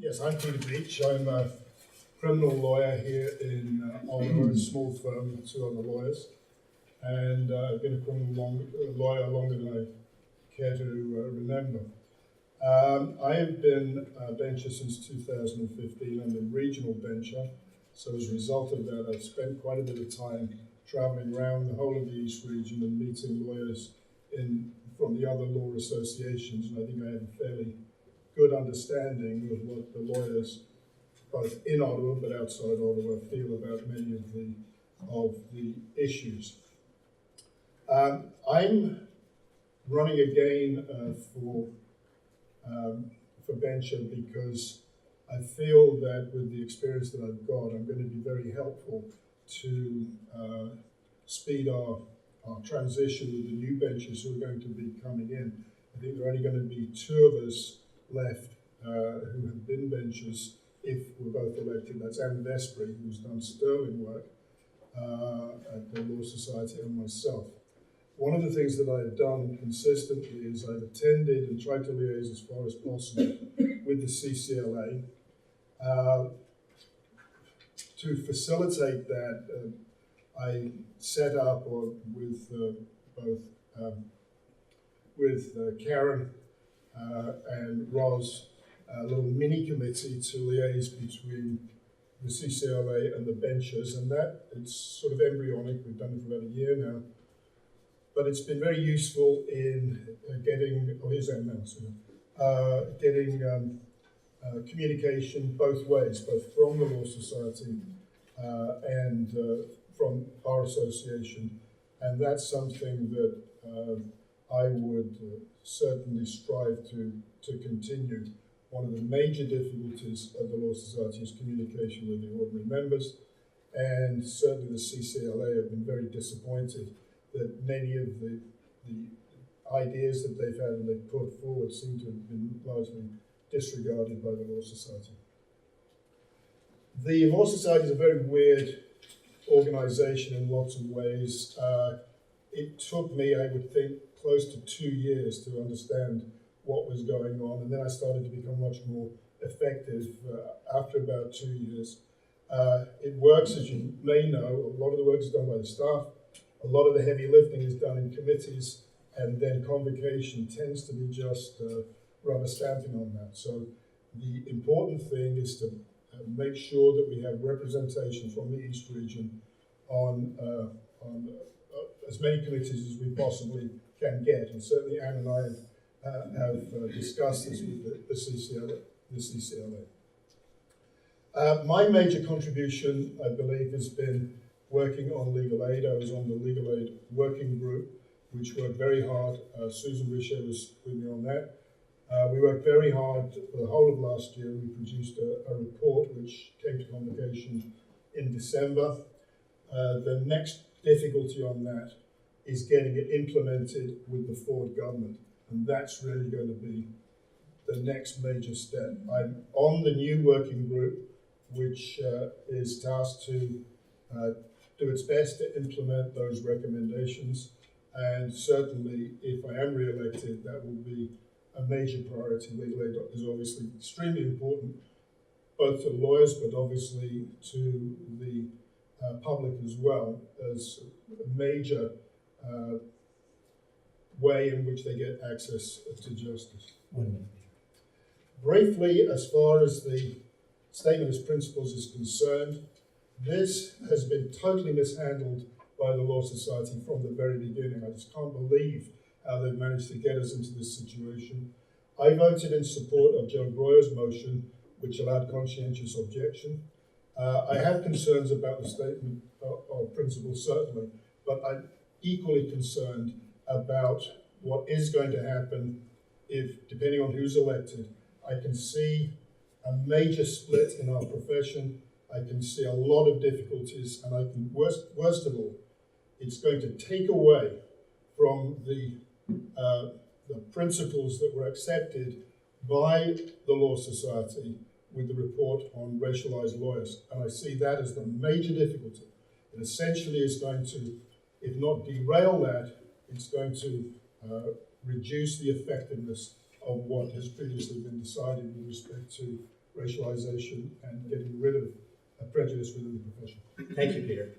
Yes, I'm Peter Beach. I'm a criminal lawyer here in Ottawa, a small firm with two other lawyers. And I've been a lawyer longer than I care to remember. I have been a bencher since 2015. I'm a regional bencher. So as a result of that, I've spent quite a bit of time traveling around the whole of the East region and meeting lawyers from the other law associations. And I think I have a fairly good understanding of what the lawyers, both in Ottawa but outside Ottawa, feel about many of the issues. I'm running again for bencher because I feel that with the experience that I've got, I'm going to be very helpful to speed our transition with the new benchers who are going to be coming in. I think there are only going to be two of us left who have been benchers if we're both elected. That's Anne Vespri, who's done sterling work at the Law Society, and myself. One of the things that I've done consistently is I've attended and tried to liaise as far as possible with the CCLA. To facilitate that, I set up with Karen and Roz a little mini committee to liaise between the CCLA and the benchers, and that it's sort of embryonic. We've done it for about a year now, but it's been very useful in getting communication both ways, both from the Law Society and from our association, and that's something that I would certainly strive to continue. One of the major difficulties of the Law Society is communication with the ordinary members, and certainly the CCLA have been very disappointed that many of the ideas that they've had and they've put forward seem to have been largely disregarded by the Law Society. The Law Society is a very weird organization in lots of ways. It took me, I would think, close to 2 years to understand what was going on, and then I started to become much more effective after about 2 years. It works, as you may know, a lot of the work is done by the staff, a lot of the heavy lifting is done in committees, and then convocation tends to be just rubber stamping on that. So the important thing is to make sure that we have representation from the East region on as many committees as we possibly can get, and certainly Anne and I have discussed this with the CCLA. My major contribution, I believe, has been working on legal aid. I was on the legal aid working group, which worked very hard. Susan Richer was with me on that. We worked very hard for the whole of last year. We produced a report which came to convocation in December. The next difficulty on that is getting it implemented with the Ford government. And that's really going to be the next major step. I'm on the new working group, which is tasked to do its best to implement those recommendations. And certainly, if I am re-elected, that will be a major priority. Legal aid is obviously extremely important, both to lawyers, but obviously to the public as well, as a major way in which they get access to justice. Briefly, as far as the statement of principles is concerned, this has been totally mishandled by the Law Society from the very beginning. I just can't believe how they've managed to get us into this situation. I voted in support of Joe Breuer's motion, which allowed conscientious objection. I have concerns about the statement of principles, certainly, but I'm equally concerned about what is going to happen if, depending on who's elected. I can see a major split in our profession. I can see a lot of difficulties, and I can, worst of all, it's going to take away from the principles that were accepted by the Law Society with the report on racialized lawyers. And I see that as the major difficulty. It essentially is going to, if not derail that, it's going to reduce the effectiveness of what has previously been decided with respect to racialization and getting rid of prejudice within the profession. Thank you, Peter.